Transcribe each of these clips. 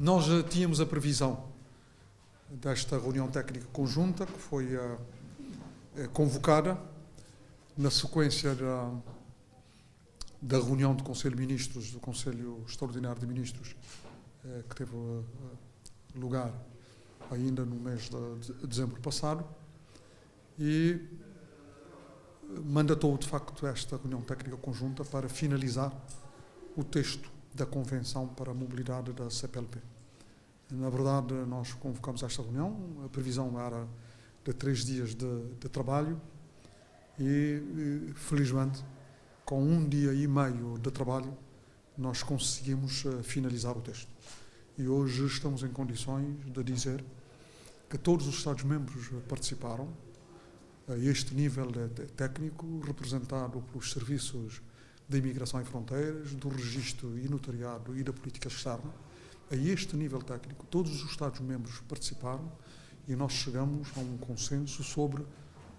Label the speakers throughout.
Speaker 1: Nós já tínhamos a previsão desta reunião técnica conjunta, que foi convocada na sequência da reunião do Conselho de Ministros, do Conselho Extraordinário de Ministros, que teve lugar ainda no mês de dezembro passado, e mandatou, de facto, esta reunião técnica conjunta para finalizar o texto da Convenção para a Mobilidade da CPLP. Na verdade, nós convocamos esta reunião, a previsão era de 3 dias de trabalho e, felizmente, com 1 dia e meio de trabalho, nós conseguimos finalizar o texto. E hoje estamos em condições de dizer que todos os Estados-membros participaram a este nível técnico, representado pelos serviços da Imigração e Fronteiras, do Registro e Notariado e da Política Externa. A este nível técnico, todos os Estados-membros participaram e nós chegamos a um consenso sobre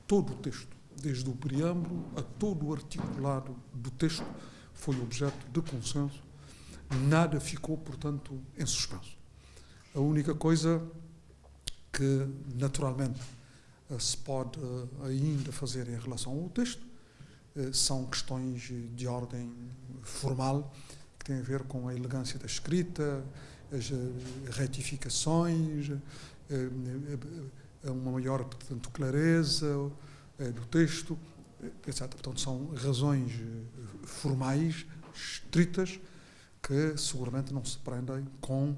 Speaker 1: todo o texto, desde o preâmbulo a todo o articulado do texto, foi objeto de consenso. Nada ficou, portanto, em suspenso. A única coisa que, naturalmente, se pode ainda fazer em relação ao texto são questões de ordem formal, que têm a ver com a elegância da escrita, as retificações, uma maior, portanto, clareza do texto, etc. Portanto, são razões formais, estritas, que seguramente não se prendem com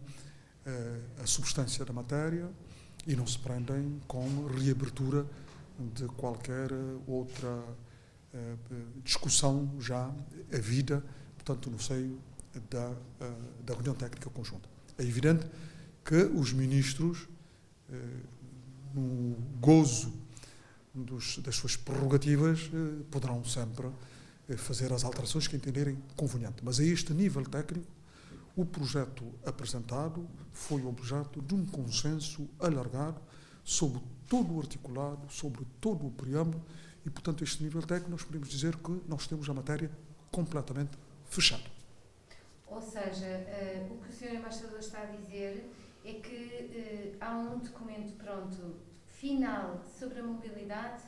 Speaker 1: a substância da matéria e não se prendem com reabertura de qualquer outra discussão já havida, portanto, no seio da reunião técnica conjunta. É evidente que os ministros, no gozo das suas prerrogativas, poderão sempre fazer as alterações que entenderem conveniente. Mas a este nível técnico, o projeto apresentado foi objeto de um consenso alargado sobre todo o articulado, sobre todo o preâmbulo e, portanto, a este nível técnico nós podemos dizer que nós temos a matéria completamente fechada.
Speaker 2: Ou seja, o que o Sr. Embaixador está a dizer é que há um documento pronto, final, sobre a mobilidade,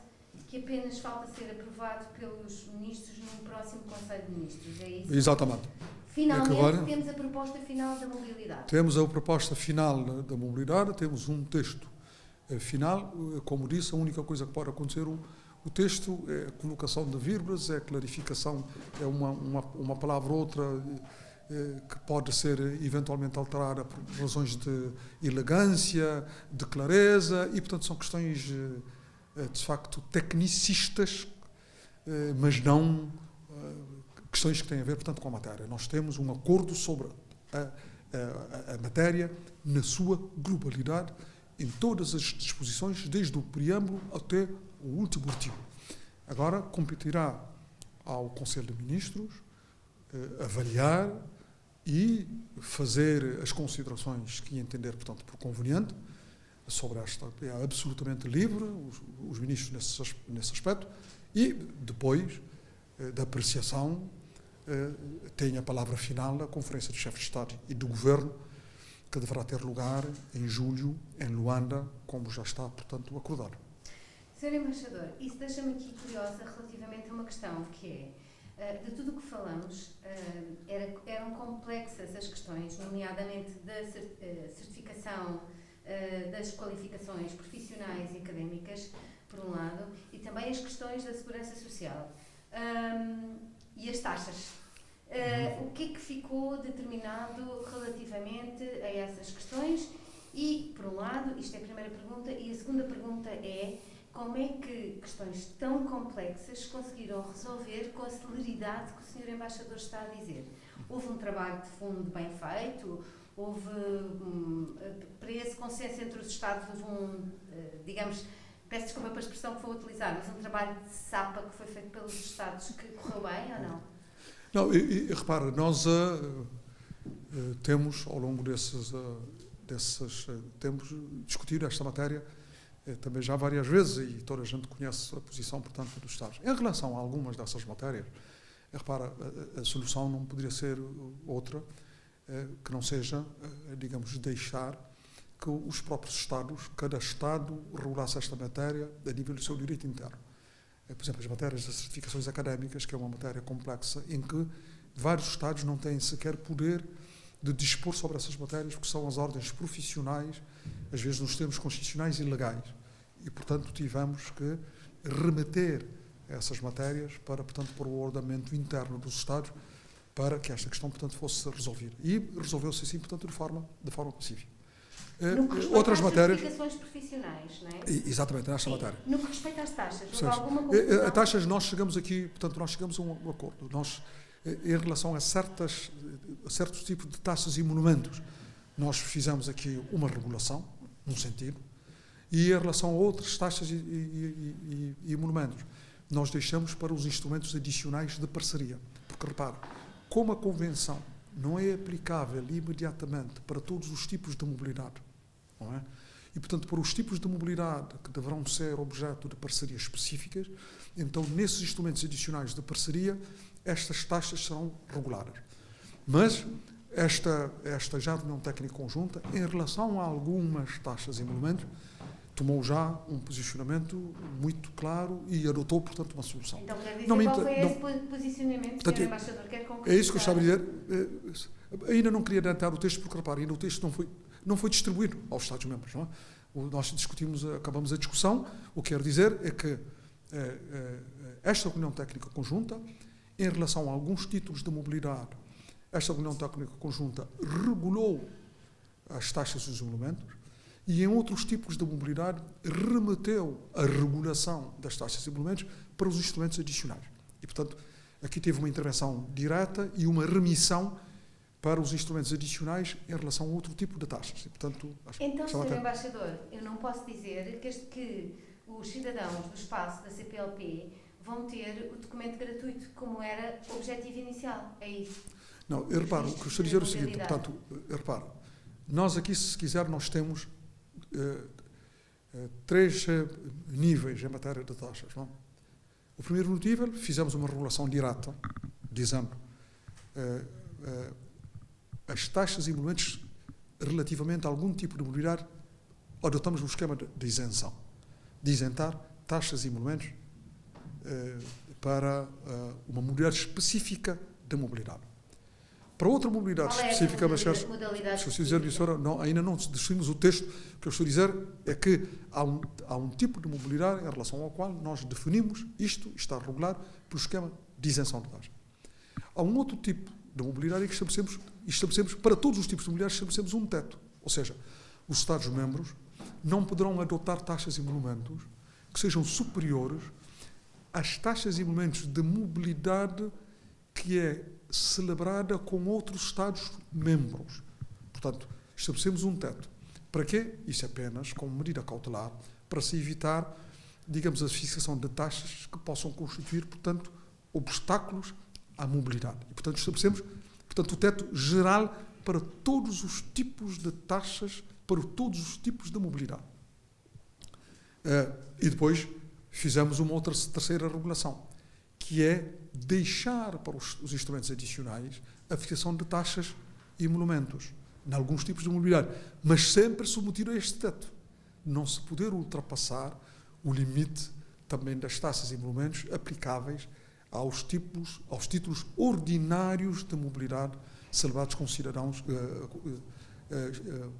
Speaker 2: que apenas falta ser aprovado pelos ministros no próximo Conselho de Ministros, é isso?
Speaker 1: Exatamente.
Speaker 2: Finalmente agora, temos a proposta final da mobilidade.
Speaker 1: Temos a proposta final da mobilidade, temos um texto final. Como disse, a única coisa que pode acontecer o texto é a colocação de vírgulas, é a clarificação, é uma palavra ou outra que pode ser eventualmente alterada por razões de elegância, de clareza, e, portanto, são questões, de facto, tecnicistas, mas não questões que têm a ver, portanto, com a matéria. Nós temos um acordo sobre a matéria na sua globalidade, em todas as disposições, desde o preâmbulo até o último artigo. Agora, competirá ao Conselho de Ministros avaliar e fazer as considerações que entender, portanto, por conveniente sobre esta. É absolutamente livre, os ministros nesse aspecto, e depois da apreciação tem a palavra final a Conferência de Chefes de Estado e do Governo, que deverá ter lugar em julho, em Luanda, como já está, portanto, acordado.
Speaker 2: Sr. Embaixador, isso deixa-me aqui curiosa relativamente a uma questão, que é, de tudo o que falamos, eram complexas as questões, nomeadamente da certificação das qualificações profissionais e académicas, por um lado, e também as questões da segurança social e as taxas. O que é que ficou determinado relativamente a essas questões? E, por um lado, isto é a primeira pergunta, e a segunda pergunta é como é que questões tão complexas conseguiram resolver com a celeridade que o Sr. Embaixador está a dizer? Houve um trabalho de fundo bem feito? Houve, para esse consenso entre os Estados, houve digamos, peço desculpa pela expressão que vou utilizar, mas um trabalho de sapa que foi feito pelos Estados que correu bem ou não?
Speaker 1: Não, e repara, nós temos, ao longo desses tempos, discutido esta matéria também já várias vezes, e toda a gente conhece a posição, portanto, dos Estados. Em relação a algumas dessas matérias, repara, a solução não poderia ser outra que não seja, digamos, deixar que os próprios Estados, cada Estado, regulasse esta matéria a nível do seu direito interno. Por exemplo, as matérias das certificações académicas, que é uma matéria complexa, em que vários Estados não têm sequer poder de dispor sobre essas matérias, porque são as ordens profissionais, às vezes nos termos constitucionais ilegais. E, portanto, tivemos que remeter essas matérias para, portanto, para o ordenamento interno dos Estados, para que esta questão, portanto, fosse resolvida. E resolveu-se assim, portanto, de forma pacífica.
Speaker 2: Outras matérias. Certificações profissionais, não é?
Speaker 1: Exatamente, nesta matéria.
Speaker 2: No que respeita às taxas, houve alguma confusão?
Speaker 1: As taxas, nós chegamos aqui, portanto, nós chegamos a um acordo. Nós, em relação a certos tipos de taxas e monumentos, nós fizemos aqui uma regulação, num sentido, e em relação a outras taxas e monumentos, nós deixamos para os instrumentos adicionais de parceria. Porque, repara, como a Convenção não é aplicável imediatamente para todos os tipos de mobilidade, não é? E, portanto, para os tipos de mobilidade que deverão ser objeto de parcerias específicas, então, nesses instrumentos adicionais de parceria, estas taxas serão reguladas. Mas esta já reunião técnica conjunta, em relação a algumas taxas e monumentos, tomou já um posicionamento muito claro e adotou, portanto, uma solução.
Speaker 2: Então, quer dizer, qual foi esse posicionamento,
Speaker 1: portanto,
Speaker 2: Sr. Embaixador? Quer concretizar?
Speaker 1: É isso que eu estava a dizer. Ainda não queria adiantar o texto, porque, repare, ainda o texto não foi distribuído aos Estados-membros. Não é? Nós discutimos, acabamos a discussão. O que quero dizer é que esta reunião técnica conjunta, em relação a alguns títulos de mobilidade, esta reunião técnica conjunta regulou as taxas e os emolumentos, e em outros tipos de mobilidade remeteu a regulação das taxas e emolumentos para os instrumentos adicionais. E, portanto, aqui teve uma intervenção direta e uma remissão para os instrumentos adicionais em relação a outro tipo de taxas. E, portanto,
Speaker 2: então, Sr. Embaixador, eu não posso dizer que os cidadãos do espaço da CPLP vão ter o documento gratuito, como era o objetivo inicial. É isso?
Speaker 1: Não, eu reparo, o que eu estou a dizer é o seguinte, portanto, reparo, nós aqui, se quiser, nós temos 3 níveis em matéria de taxas. Não? O primeiro nível, fizemos uma regulação direta, dizendo as taxas e emolumentos relativamente a algum tipo de mobilidade, adotamos o esquema de isenção, de isentar taxas e emolumentos para uma mobilidade específica de mobilidade. Para outra mobilidade específica, mas se eu dizer, não, ainda não definimos o texto, o que eu estou a dizer é que há um tipo de mobilidade em relação ao qual nós definimos isto está regulado pelo esquema de isenção de taxa. Há um outro tipo de mobilidade que estabelecemos para todos os tipos de mobilidade, estabelecemos um teto. Ou seja, os Estados-membros não poderão adotar taxas e emolumentos que sejam superiores às taxas e emolumentos de mobilidade que é celebrada com outros Estados-membros. Portanto, estabelecemos um teto. Para quê? Isso é apenas como medida cautelar, para se evitar, digamos, a fixação de taxas que possam constituir, portanto, obstáculos à mobilidade. E, portanto, estabelecemos, portanto, o teto geral para todos os tipos de taxas, para todos os tipos de mobilidade. E depois fizemos uma terceira regulação, que é deixar para os instrumentos adicionais a fixação de taxas e emolumentos, em alguns tipos de mobilidade, mas sempre submetido a este teto. Não se poder ultrapassar o limite também das taxas e emolumentos aplicáveis aos títulos ordinários de mobilidade celebrados com cidadãos,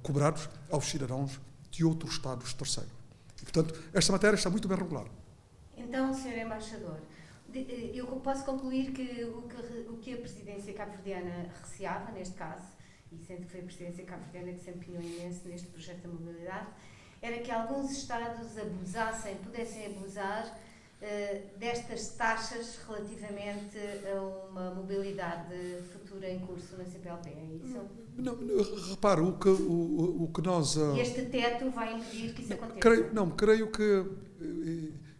Speaker 1: cobrados aos cidadãos de outros Estados terceiros. E, portanto, esta matéria está muito bem regulada.
Speaker 2: Então, Sr. Embaixador, eu posso concluir que o que a presidência cabo-verdiana receava, neste caso, e sendo que foi a presidência cabo-verdiana que se empenhou imenso neste projeto da mobilidade, era que alguns Estados pudessem abusar destas taxas relativamente a uma mobilidade futura em curso na CPLP. É isso?
Speaker 1: Não, repara, o que nós...
Speaker 2: Este teto vai impedir que isso aconteça?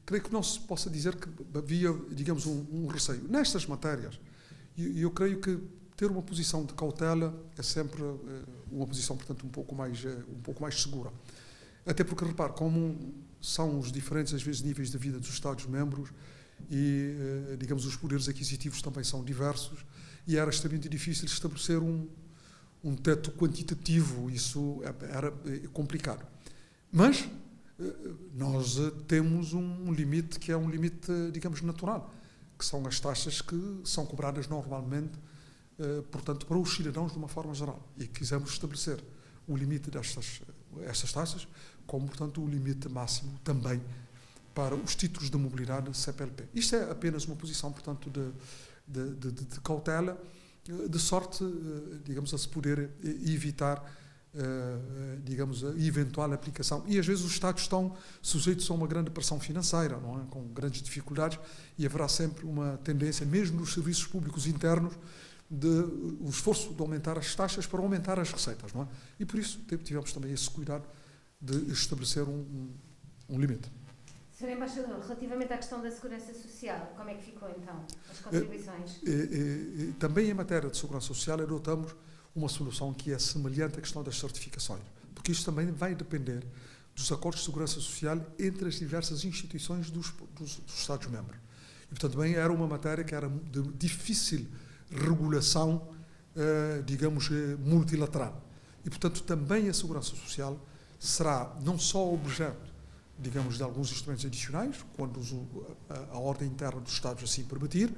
Speaker 1: Creio que não se possa dizer que havia, digamos, um receio. Nestas matérias, eu creio que ter uma posição de cautela é sempre uma posição, portanto, um pouco mais segura. Até porque, repare, como são os diferentes, às vezes, níveis de vida dos Estados-membros e, digamos, os poderes aquisitivos também são diversos, e era extremamente difícil estabelecer um teto quantitativo, isso era complicado. Mas nós temos um limite que é um limite, digamos, natural, que são as taxas que são cobradas normalmente, portanto, para os cidadãos de uma forma geral. E quisemos estabelecer o limite destas taxas, como, portanto, o limite máximo também para os títulos de mobilidade CPLP. Isto é apenas uma posição, portanto, de cautela, de sorte, digamos, a se poder evitar, digamos, a eventual aplicação. E às vezes os Estados estão sujeitos a uma grande pressão financeira, não é? Com grandes dificuldades, e haverá sempre uma tendência, mesmo nos serviços públicos internos, o esforço de aumentar as taxas para aumentar as receitas, não é? E por isso tivemos também esse cuidado de estabelecer um limite.
Speaker 2: Sr. Embaixador, relativamente à questão da segurança social, como é que ficou então as contribuições?
Speaker 1: Também em matéria de segurança social adotamos uma solução que é semelhante à questão das certificações, porque isto também vai depender dos acordos de segurança social entre as diversas instituições dos Estados-membros. E, portanto, também era uma matéria que era de difícil regulação, digamos, multilateral. E, portanto, também a segurança social será não só objeto, digamos, de alguns instrumentos adicionais, quando a ordem interna dos Estados assim permitir,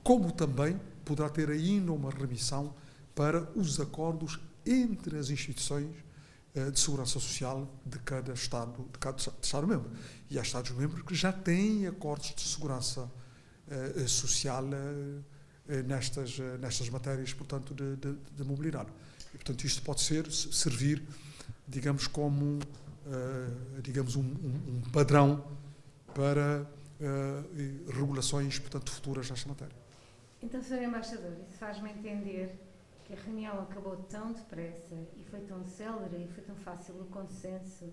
Speaker 1: como também poderá ter ainda uma remissão para os acordos entre as instituições de segurança social de cada Estado-membro. E há Estados-membros que já têm acordos de segurança social nestas matérias, portanto, de mobilidade. E, portanto, isto pode servir, digamos, como digamos, um padrão para regulações, portanto, futuras nesta matéria.
Speaker 2: Então, Sr. Embaixador, isso faz-me entender que a reunião acabou tão depressa e foi tão célere e foi tão fácil o consenso,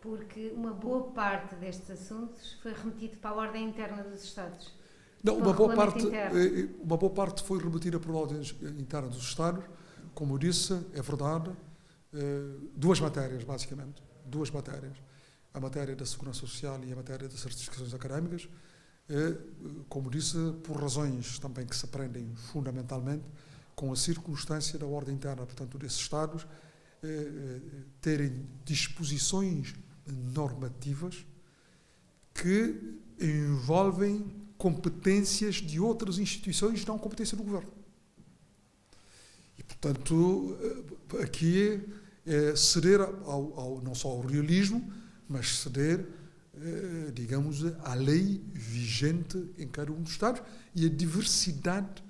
Speaker 2: porque uma boa parte destes assuntos foi remetido para a ordem interna dos Estados.
Speaker 1: Não, uma boa parte foi remetida para a ordem interna dos Estados. Como eu disse, é verdade, duas matérias, basicamente. Duas matérias. A matéria da segurança social e a matéria das certificações académicas. Como disse, por razões também que se aprendem fundamentalmente com a circunstância da ordem interna, portanto, desses Estados, terem disposições normativas que envolvem competências de outras instituições, não competência do Governo. E, portanto, aqui é ceder não só ao realismo, mas ceder, digamos, à lei vigente em cada um dos Estados e a diversidade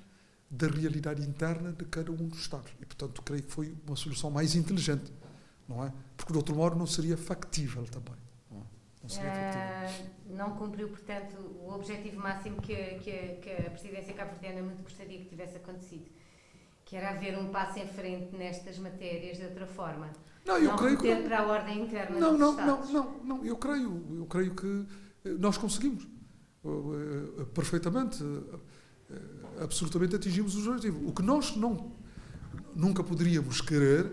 Speaker 1: da realidade interna de cada um dos Estados. E, portanto, creio que foi uma solução mais inteligente, não é? Porque, de outro modo, não seria factível também. Não seria factível.
Speaker 2: Não cumpriu, portanto, o objetivo máximo que a presidência cabo-verdiana muito gostaria que tivesse acontecido, que era haver um passo em frente nestas matérias de outra forma.
Speaker 1: Eu creio que
Speaker 2: para a ordem interna dos Estados.
Speaker 1: Não, eu creio que nós conseguimos perfeitamente, absolutamente atingimos o objetivo. O que nós nunca poderíamos querer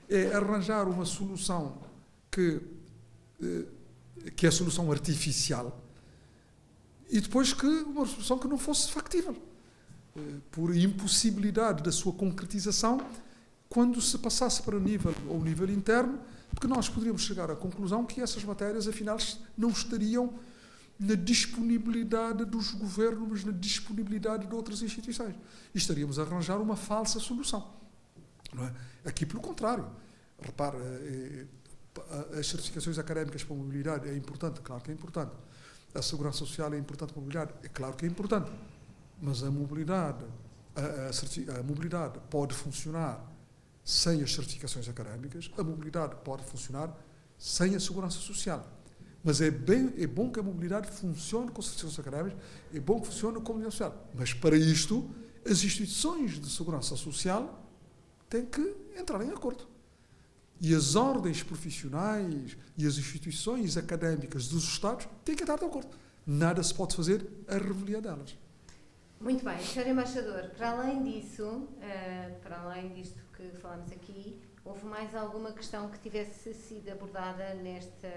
Speaker 1: é arranjar uma solução que é a solução artificial e depois uma solução que não fosse factível, por impossibilidade da sua concretização quando se passasse para o nível interno, porque nós poderíamos chegar à conclusão que essas matérias, afinal, não estariam na disponibilidade dos governos, mas na disponibilidade de outras instituições. E estaríamos a arranjar uma falsa solução. Não é? Aqui, pelo contrário. Repare, as certificações académicas para a mobilidade é importante, claro que é importante. A segurança social é importante para a mobilidade, é claro que é importante. Mas a mobilidade pode funcionar sem as certificações académicas, a mobilidade pode funcionar sem a segurança social. Mas é bom que a mobilidade funcione com as certificações académicas, é bom que funcione com a mobilidade social. Mas, para isto, as instituições de segurança social têm que entrar em acordo. E as ordens profissionais e as instituições académicas dos Estados têm que estar de acordo. Nada se pode fazer à revelia delas.
Speaker 2: Muito bem, Sr. Embaixador, para além disto que falamos aqui, houve mais alguma questão que tivesse sido abordada nesta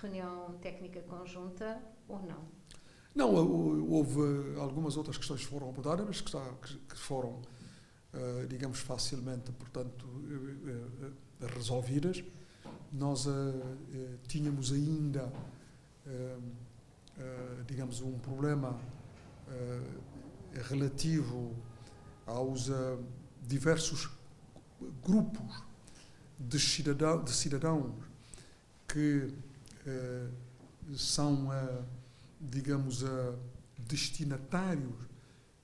Speaker 2: reunião técnica conjunta ou não?
Speaker 1: Não, houve algumas outras questões que foram abordadas, mas que foram digamos, facilmente, portanto, resolvidas. Nós tínhamos ainda, digamos, um problema relativo aos diversos grupos de cidadãos que são, digamos, destinatários,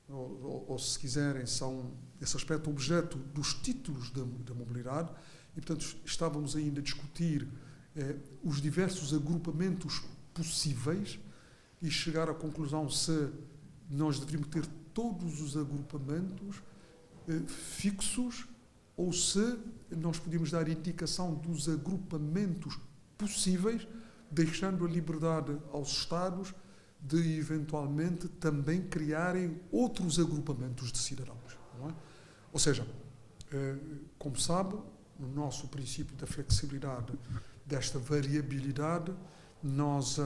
Speaker 1: ou se quiserem, são, esse aspecto, objeto dos títulos da mobilidade, e, portanto, estávamos ainda a discutir os diversos agrupamentos possíveis e chegar à conclusão se nós deveríamos ter todos os agrupamentos fixos ou se nós podíamos dar indicação dos agrupamentos possíveis, deixando a liberdade aos Estados de, eventualmente, também criarem outros agrupamentos de cidadãos. Não é? Ou seja, como sabe, no nosso princípio da flexibilidade, desta variabilidade, nós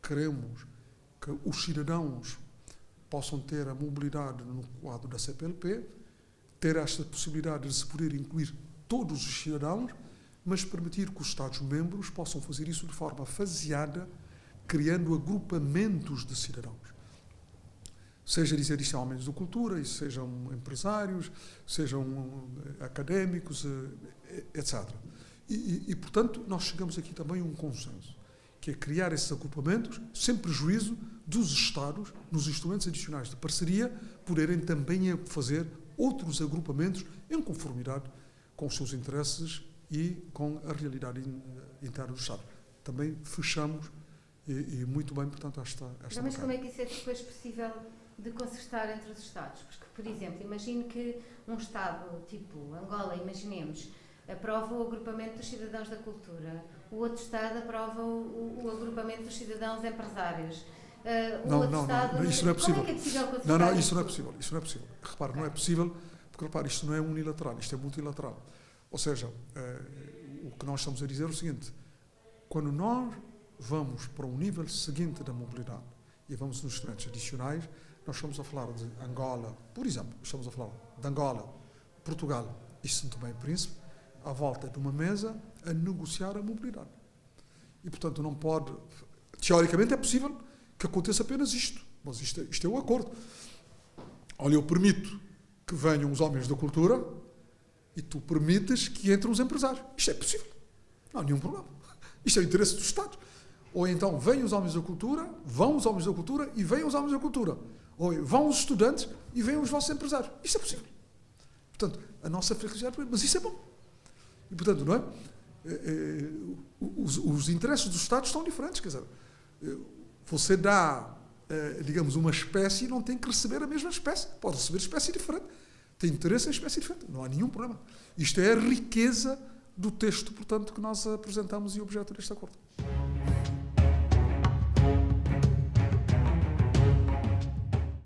Speaker 1: queremos que os cidadãos possam ter a mobilidade no quadro da CPLP, ter esta possibilidade de se poder incluir todos os cidadãos, mas permitir que os Estados-membros possam fazer isso de forma faseada, criando agrupamentos de cidadãos. Seja dizer isto a homens de cultura, e sejam empresários, sejam académicos, etc. E, portanto, nós chegamos aqui também a um consenso, que é criar esses agrupamentos, sem prejuízo dos Estados, nos instrumentos adicionais de parceria, poderem também fazer outros agrupamentos em conformidade com os seus interesses e com a realidade interna do Estado. Também fechamos, e muito bem, portanto, esta
Speaker 2: Mas como é que isso é depois possível de concertar entre os Estados? Porque, por exemplo, imagine que um Estado, tipo Angola, imaginemos, aprova o agrupamento dos cidadãos da cultura, o outro Estado aprova o agrupamento dos cidadãos empresários.
Speaker 1: Não, isso não é possível.
Speaker 2: Como é que é possível concertar?
Speaker 1: Não, isso não é possível. Repare, não é possível, porque, repare, isto não é unilateral, isto é multilateral. Ou seja, o que nós estamos a dizer é o seguinte: quando nós vamos para um nível seguinte da mobilidade e vamos nos instrumentos adicionais, nós estamos a falar de Angola, por exemplo, estamos a falar de Angola, Portugal e São Tomé e Príncipe, à volta de uma mesa a negociar a mobilidade. E, portanto, não pode... Teoricamente é possível que aconteça apenas isto, mas isto é o acordo. Olha, eu permito que venham os homens da cultura e tu permites que entrem os empresários. Isto é possível. Não há nenhum problema. Isto é o interesse dos Estados. Ou então vêm os homens da cultura, vão os homens da cultura e vêm os homens da cultura. Ou vão os estudantes e vêm os vossos empresários. Isto é possível. Portanto, a nossa flexibilidade, mas isso é bom. E, portanto, não é? Os interesses dos Estados estão diferentes. Quer dizer, você dá, digamos, uma espécie e não tem que receber a mesma espécie. Pode receber espécie diferente. Tem interesse em espécie diferente. Não há nenhum problema. Isto é a riqueza do texto, portanto, que nós apresentamos e objeto deste acordo.